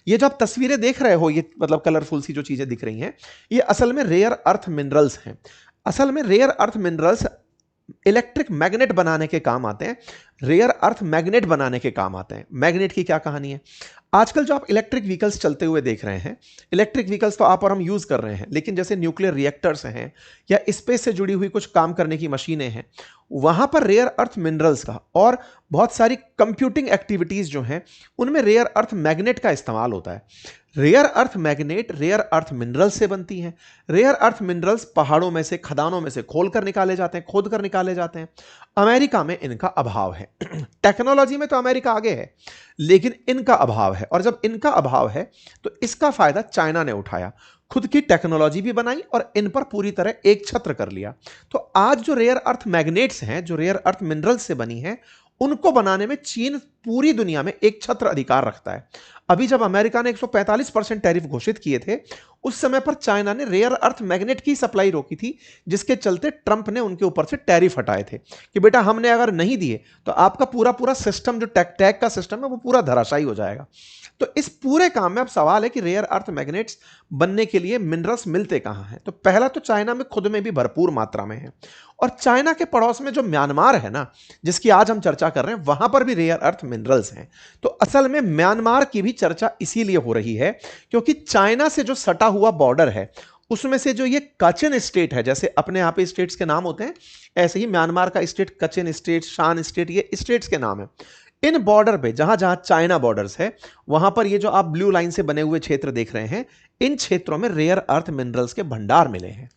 ये जो आप तस्वीरें देख रहे हो, ये मतलब कलरफुल सी जो चीजें दिख रही हैं, ये असल में रेयर अर्थ मिनरल्स हैं। असल में rare earth minerals electric magnet बनाने के काम आते हैं, रेयर अर्थ मैग्नेट बनाने के काम आते हैं। मैग्नेट की क्या कहानी है? आजकल जो आप इलेक्ट्रिक व्हीकल्स चलते हुए देख रहे हैं, इलेक्ट्रिक व्हीकल्स तो आप और हम यूज कर रहे हैं, लेकिन जैसे न्यूक्लियर रिएक्टर्स हैं या स्पेस से जुड़ी हुई कुछ काम करने की मशीनें हैं, वहां पर रेयर अर्थ मिनरल्स का और बहुत सारी कंप्यूटिंग एक्टिविटीज जो हैं उनमें रेयर अर्थ मैग्नेट का इस्तेमाल होता है। Rare earth magnet rare earth minerals से बनती हैं। रेयर अर्थ मिनरल्स पहाड़ों में से, खदानों में से खोद कर निकाले जाते हैं। अमेरिका में इनका अभाव है। टेक्नोलॉजी में तो अमेरिका आगे है, लेकिन इनका अभाव है, और जब इनका अभाव है तो इसका फायदा चाइना ने उठाया, खुद की टेक्नोलॉजी भी बनाई और इन पर पूरी तरह एक छत्र कर लिया। तो आज जो रेयर अर्थ मैग्नेट्स हैं, जो रेयर अर्थ मिनरल्स से बनी हैं, उनको बनाने में चीन पूरी दुनिया में एक छत्र अधिकार रखता है। अभी जब अमेरिका ने 145% टैरिफ घोषित किए थे, उस समय पर चाइना ने रेयर अर्थ मैग्नेट की सप्लाई रोकी थी, जिसके चलते ट्रंप ने उनके ऊपर से टैरिफ हटाए थे कि बेटा हमने अगर नहीं दिए तो आपका पूरा पूरा सिस्टम, जो टैग का सिस्टम है, वो पूरा धराशायी हो जाएगा। तो इस पूरे काम में अब सवाल है कि रेयर अर्थ मैग्नेट्स बनने के लिए मिनरल्स मिलते कहां हैं? तो पहला तो चाइना में खुद में भी भरपूर मात्रा में है, और चाइना के पड़ोस में जो म्यांमार है ना, जिसकी आज हम चर्चा कर रहे हैं, वहां पर भी रेयर अर्थ मिनरल्स हैं। तो असल में म्यांमार की भी चर्चा इसीलिए हो रही है क्योंकि चाइना से जो सटा हुआ बॉर्डर है, उसमें से जो ये कचिन स्टेट है, जैसे अपने यहाँ पे स्टेट्स के नाम होते हैं, ऐसे ही म्यांमार का स्टेट कचिन स्टेट, शान स्टेट, ये स्टेट्स के नाम है। इन बॉर्डर पे जहां जहां चाइना बॉर्डर्स है, वहां पर ये जो आप ब्लू लाइन से बने हुए क्षेत्र देख रहे हैं, इन क्षेत्रों में रेयर अर्थ मिनरल्स के भंडार मिले हैं।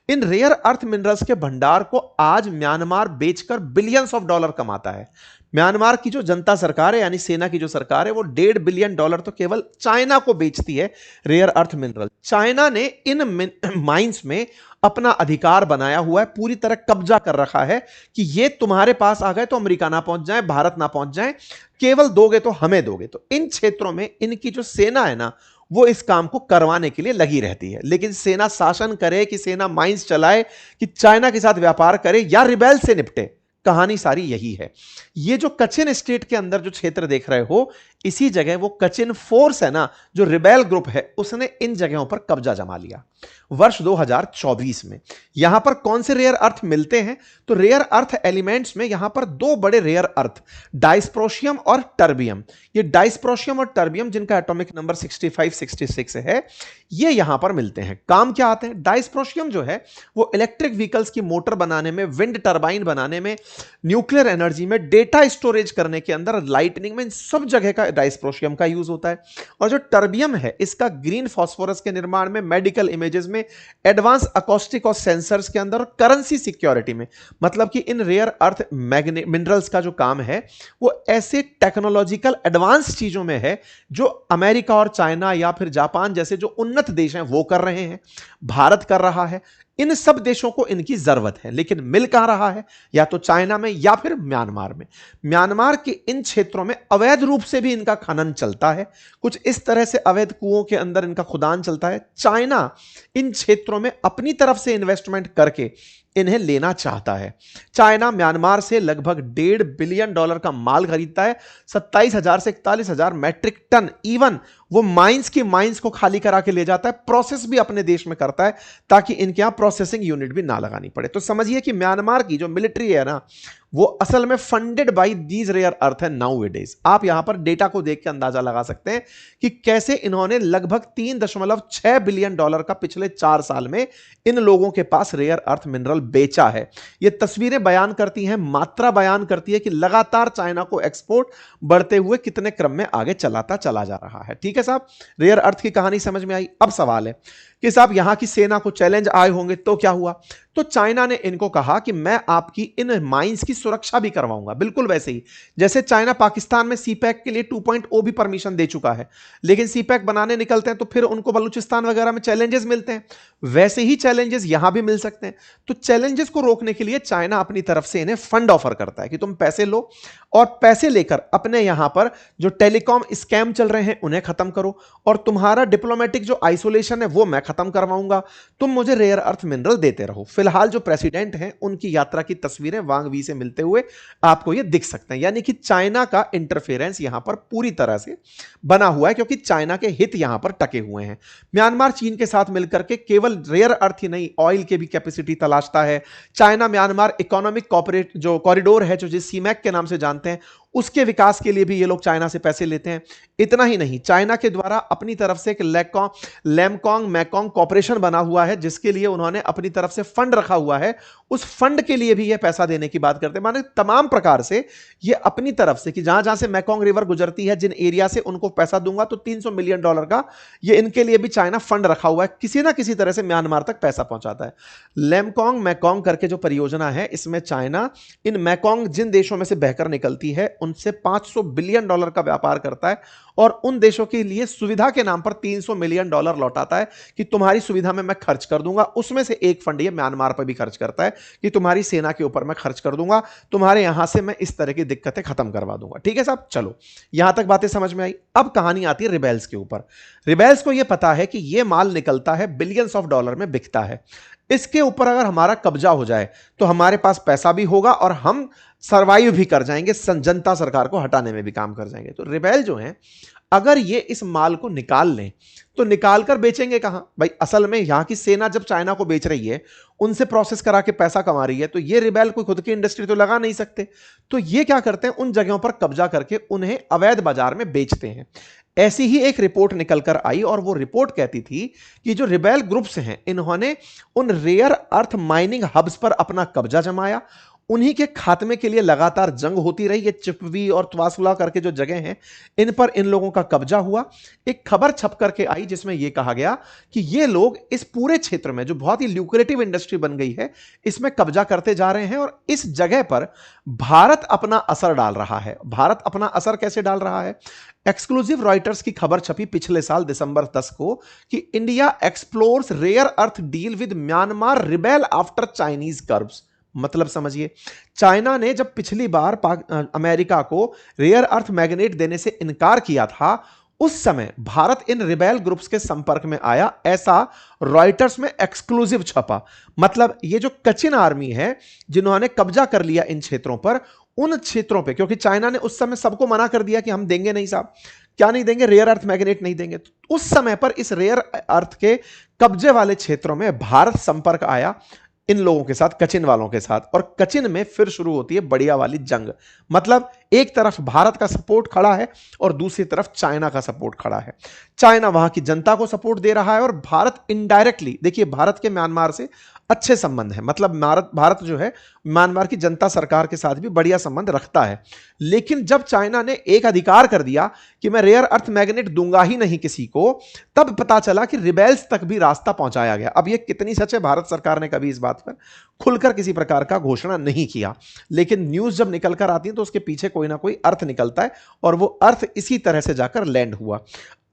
इन रेयर अर्थ मिनरल्स के भंडार को आज म्यांमार बेचकर बिलियंस ऑफ डॉलर कमाता है। म्यांमार की जो जनता सरकार है, यानी सेना की जो सरकार है, वो $1.5 बिलियन तो केवल चाइना को बेचती है रेयर अर्थ मिनरल। चाइना ने इन माइंस में अपना अधिकार बनाया हुआ है, पूरी तरह कब्जा कर रखा है कि ये तुम्हारे पास आ गए तो अमेरिका ना पहुंच जाए, भारत ना पहुंच जाए, केवल दोगे तो हमें दोगे। तो इन क्षेत्रों में इनकी जो सेना है ना, वो इस काम को करवाने के लिए लगी रहती है। लेकिन सेना शासन करे, कि सेना माइंस चलाए, कि चाइना के साथ व्यापार करे, या रिबेल से निपटे, कहानी सारी यही है। ये जो कचिन स्टेट के अंदर जो क्षेत्र देख रहे हो, इसी जगह वो कचिन फोर्स है ना, जो रिबेल ग्रुप है, उसने इन जगहों पर कब्जा जमा लिया वर्ष 2024 में। यहां पर कौन से रेयर अर्थ मिलते हैं? तो रेयर अर्थ एलिमेंट्स में यहां पर दो बड़े रेयर अर्थ, डाइस्प्रोशियम और टर्बियम। ये डाइस्प्रोशियम और टर्बियम, जिनका एटॉमिक नंबर 6566 है, ये यहां पर मिलते हैं। काम क्या आते हैं? डाइस्प्रोशियम जो है वो इलेक्ट्रिक व्हीकल्स की मोटर बनाने में, विंड टर्बाइन बनाने में, न्यूक्लियर एनर्जी में, डेटा स्टोरेज करने के अंदर, लाइटनिंग में, इन सब जगह का डाइस्प्रोशियम का यूज होता है। और जो टर्बियम है, इसका ग्रीन फास्फोरस के निर्माण में, मेडिकल इमेजेस में, एडवांस अकॉस्टिक और सेंसर्स के अंदर, करेंसी सिक्योरिटी में। मतलब कि इन रेयर अर्थ मिनरल्स का जो काम है वो ऐसे टेक्नोलॉजिकल एडवांस चीजों में है जो अमेरिका और चाइना या फिर जापान जैसे जो उन्नत देश हैं वो कर रहे हैं, भारत कर रहा है। इन सब देशों को इनकी जरूरत है, लेकिन मिल कहां रहा है? या तो चाइना में या फिर म्यांमार में। म्यांमार के इन क्षेत्रों में अवैध रूप से भी इनका खनन चलता है, कुछ इस तरह से अवैध कुओं के अंदर इनका खुदान चलता है। चाइना इन क्षेत्रों में अपनी तरफ से इन्वेस्टमेंट करके इन्हें लेना चाहता है। चाइना म्यांमार से लगभग $1.5 बिलियन का माल खरीदता है, 27,000 से 41,000 मैट्रिक टन। इवन वो माइंस को खाली करा के ले जाता है, प्रोसेस भी अपने देश में करता है, ताकि इनके यहां प्रोसेसिंग यूनिट भी ना लगानी पड़े। तो समझिए कि म्यांमार की जो मिलिट्री है ना, वो असल में funded by these rare earth है नाउ डेज। आप यहां पर डेटा को देख के अंदाजा लगा सकते हैं कि कैसे इन्होंने लगभग $3.6 बिलियन का पिछले 4 साल में इन लोगों के पास रेयर अर्थ मिनरल बेचा है। ये तस्वीरें बयान करती हैं, मात्रा बयान करती है कि लगातार चाइना को एक्सपोर्ट बढ़ते हुए कितने क्रम में आगे चलाता चला जा रहा है। ठीक है साहब, रेयर अर्थ की कहानी समझ में आई। अब सवाल है कि साहब यहां की सेना को चैलेंज आए होंगे तो क्या हुआ? तो चाइना ने इनको कहा कि मैं आपकी इन माइंस की सुरक्षा भी करवाऊंगा, बिल्कुल वैसे ही जैसे चाइना पाकिस्तान में सीपैक के लिए 2.0 भी परमिशन दे चुका है, लेकिन सीपैक बनाने निकलते हैं तो फिर उनको बलूचिस्तान वगैरह में चैलेंजेस मिलते हैं, वैसे ही चैलेंजेस यहां भी मिल सकते हैं। तो चैलेंजेस को रोकने के लिए चाइना अपनी तरफ से इन्हें फंड ऑफर करता है कि तुम पैसे लो और पैसे लेकर अपने यहां पर जो टेलीकॉम स्कैम चल रहे हैं उन्हें खत्म करो, और तुम्हारा डिप्लोमेटिक जो आइसोलेशन है वो मैं खत्म करवाऊंगा, तुम मुझे रेयर अर्थ मिनरल देते रहो। फिलहाल जो प्रेसिडेंट हैं उनकी यात्रा की तस्वीरें वांग वी से मिलते हुए आपको ये दिख सकते हैं, यानी कि चाइना का इंटरफेरेंस यहां पर पूरी तरह से बना हुआ है, क्योंकि चाइना के हित यहां पर टके हुए हैं। म्यांमार चीन के साथ मिलकर के केवल रेयर अर्थ ही नहीं, ऑयल के भी कैपेसिटी तलाशता है। चाइना म्यांमार इकोनॉमिक कॉपरेट जो कॉरिडोर है, जो जिस सीमैक के नाम से जानते हैं, उसके विकास के लिए भी ये लोग चाइना से पैसे लेते हैं। इतना ही नहीं, चाइना के द्वारा अपनी तरफ से एक लैमकोंग मैकोंग कॉर्पोरेशन बना हुआ है, जिसके लिए उन्होंने अपनी तरफ से फंड रखा हुआ है। उस फंड के लिए भी ये पैसा देने की बात करते हैं। माने तमाम प्रकार से ये अपनी तरफ से कि जहां जहां से मैकोंग रिवर गुजरती है, जिन एरिया से उनको पैसा दूंगा, तो $300 मिलियन का ये इनके लिए भी चाइना फंड रखा हुआ है। किसी ना किसी तरह से म्यांमार तक पैसा पहुंचाता है। लैमकोंग मैकोंग करके जो परियोजना है, इसमें चाइना इन मैकोंग जिन देशों में से बहकर निकलती है उनसे $500 बिलियन का व्यापार करता है, और उन देशों के लिए सुविधा के नाम पर $300 मिलियन लौटाता है कि तुम्हारी सुविधा में मैं खर्च कर दूंगा। उसमें से एक फंड ये म्यांमार पर भी खर्च करता है कि तुम्हारी सेना के ऊपर मैं खर्च कर दूंगा, तुम्हारे यहां से मैं इस तरह की दिक्कतें खत्म करवा दूंगा। ठीक है साहब, चलो यहां तक बातें समझ में आई। अब कहानी आती है रिबेल्स के ऊपर। रिबेल्स को यह पता है कि यह माल निकलता है, बिलियंस ऑफ डॉलर में बिकता है। इसके ऊपर अगर हमारा कब्जा हो जाए तो हमारे पास पैसा भी होगा और हम सरवाइव भी कर जाएंगे, जनता सरकार को हटाने में भी काम कर जाएंगे। तो रिबेल जो हैं, अगर ये इस माल को निकाल लें तो निकाल कर बेचेंगे कहां भाई? असल में यहां की सेना जब चाइना को बेच रही है, उनसे प्रोसेस करा के पैसा कमा रही है, तो ये रिबेल कोई खुद की इंडस्ट्री तो लगा नहीं सकते। तो ये क्या करते हैं, उन जगहों पर कब्जा करके उन्हें अवैध बाजार में बेचते हैं। ऐसी ही एक रिपोर्ट निकल कर आई, और वो रिपोर्ट कहती थी कि जो रिबेल ग्रुप्स हैं, इन्होंने उन रेयर अर्थ माइनिंग हब्स पर अपना कब्जा जमाया। उन्हीं के खात्मे के लिए लगातार जंग होती रही। ये चिपवी और त्वासुला करके जो जगह हैं, इन पर इन लोगों का कब्जा हुआ। एक खबर छप करके आई जिसमें यह कहा गया कि ये लोग इस पूरे क्षेत्र में, जो बहुत ही ल्यूक्रेटिव इंडस्ट्री बन गई है, इसमें कब्जा करते जा रहे हैं, और इस जगह पर भारत अपना असर डाल रहा है। भारत अपना असर कैसे डाल रहा है? एक्सक्लूसिव रॉयटर्स की खबर छपी पिछले साल दिसंबर 10 को कि India explores rare earth deal with Myanmar rebel after Chinese curbs. मतलब समझिए, चाइना ने जब पिछली बार अमेरिका को रेयर अर्थ मैग्नेट देने से इनकार किया था, उस समय भारत इन रिबेल ग्रुप्स के संपर्क में आया, ऐसा रॉयटर्स में एक्सक्लूसिव छपा। मतलब ये जो कचिन आर्मी है, जिन्होंने कब्जा कर लिया इन क्षेत्रों पर, उन क्षेत्रों पे, क्योंकि चाइना ने उस समय सबको मना कर दिया कि हम देंगे नहीं साहब, क्या नहीं देंगे, रेयर अर्थ मैग्नेट नहीं देंगे। तो उस समय पर इस रेयर अर्थ के कब्जे वाले क्षेत्रों में भारत संपर्क आया इन लोगों के साथ, कचिन वालों के साथ, और कचिन में फिर शुरू होती है बढ़िया वाली जंग। मतलब एक तरफ भारत का सपोर्ट खड़ा है और दूसरी तरफ चाइना का सपोर्ट खड़ा है। चाइना वहां की जनता को सपोर्ट दे रहा है, और भारत इनडायरेक्टली, देखिए भारत के म्यांमार से अच्छे संबंध है, मतलब भारत जो है म्यांमार की जनता सरकार के साथ भी बढ़िया संबंध रखता है। लेकिन जब चाइना ने एक अधिकार कर दिया कि मैं रेयर अर्थ मैग्नेट दूंगा ही नहीं किसी को, तब पता चला कि रिबेल्स तक भी रास्ता पहुंचाया गया। अब यह कितनी सच है, भारत सरकार ने कभी इस बात पर खुलकर किसी प्रकार का घोषणा नहीं किया, लेकिन न्यूज जब निकल कर आती है तो उसके पीछे कोई ना कोई अर्थ निकलता है, और वो अर्थ इसी तरह से जाकर लैंड हुआ।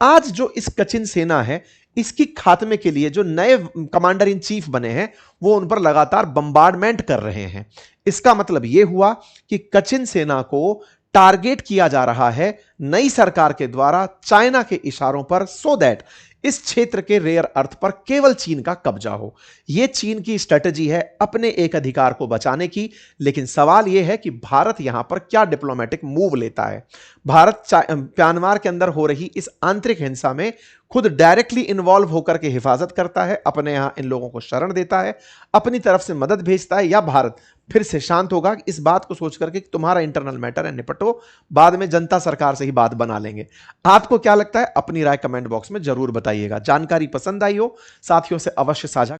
आज जो इस कचिन सेना है, इसकी खात्मे के लिए जो नए कमांडर इन चीफ बने हैं, वो उन पर लगातार बम्बार्डमेंट कर रहे हैं। इसका मतलब यह हुआ कि कचिन सेना को टारगेट किया जा रहा है नई सरकार के द्वारा चाइना के इशारों पर, सो दैट इस क्षेत्र के रेयर अर्थ पर केवल चीन का कब्जा हो। यह चीन की स्ट्रेटजी है अपने एक अधिकार को बचाने की। लेकिन सवाल यह है कि भारत यहां पर क्या डिप्लोमेटिक मूव लेता है। भारत म्यांमार के अंदर हो रही इस आंतरिक हिंसा में खुद डायरेक्टली इन्वॉल्व होकर के हिफाजत करता है, अपने यहां इन लोगों को शरण देता है, अपनी तरफ से मदद भेजता है, या भारत फिर से शांत होगा इस बात को सोच करके कि तुम्हारा इंटरनल मैटर है, निपटो, बाद में जनता सरकार से ही बात बना लेंगे। आपको क्या लगता है? अपनी राय कमेंट बॉक्स में जरूर बताइएगा। जानकारी पसंद आई हो साथियों से अवश्य साझा